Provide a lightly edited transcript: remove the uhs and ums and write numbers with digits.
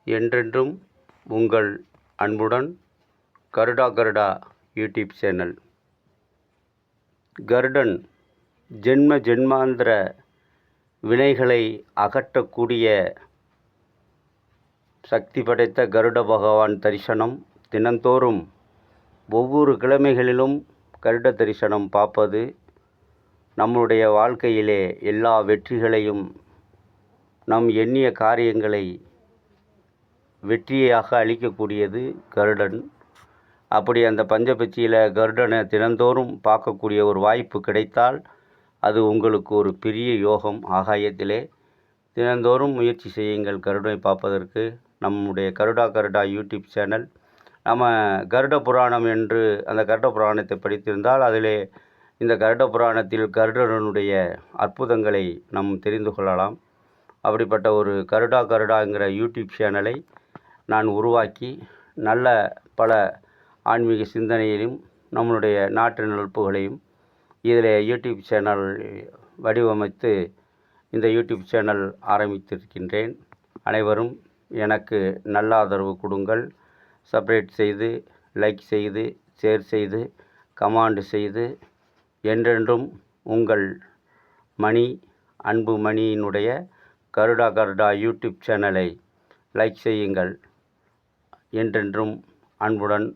என்றென்றும் உங்கள் அன்புடன் கருடா கருடா யூடியூப் சேனல். கருடன் ஜென்ம ஜென்மாந்திர வினைகளை அகற்றக்கூடிய சக்தி படைத்த கருட பகவான் தரிசனம் தினந்தோறும் ஒவ்வொரு கிழமைகளிலும் கருட தரிசனம் பார்ப்பது நம்முடைய வாழ்க்கையிலே எல்லா வெற்றிகளையும், நம் எண்ணிய காரியங்களை வெற்றியாக அளிக்கக்கூடியது கருடன். அப்படி அந்த பஞ்சபட்சியில் கருடனை தினந்தோறும் பார்க்கக்கூடிய ஒரு வாய்ப்பு கிடைத்தால் அது உங்களுக்கு ஒரு பெரிய யோகம். ஆகாயத்திலே தினந்தோறும் முயற்சி செய்யுங்கள் கருடனை பார்ப்பதற்கு. நம்முடைய கருடா கருடா யூடியூப் சேனல், நம்ம கருட புராணம் என்று அந்த கருட புராணத்தை படித்திருந்தால் அதிலே இந்த கருட புராணத்தில் கருடனுடைய அற்புதங்களை நாம் தெரிந்து கொள்ளலாம். அப்படிப்பட்ட ஒரு கருடா கருடாங்கிற யூடியூப் சேனலை நான் உருவாக்கி நல்ல பல ஆன்மீக சிந்தனையிலும் நம்மளுடைய நாட்டு நடப்புகளையும் இதில் யூடியூப் சேனல் வடிவமைத்து இந்த யூடியூப் சேனல் ஆரம்பித்திருக்கின்றேன். அனைவரும் எனக்கு நல்ல ஆதரவு கொடுங்கள். சப்ஸ்கிரைப் செய்து, லைக் செய்து, ஷேர் செய்து, கமெண்ட் செய்து, என்றென்றும் உங்கள் மணி அன்பு மணியினுடைய கருடா கருடா யூடியூப் சேனலை லைக் செய்யுங்கள். என்றென்றும் அன்புடன்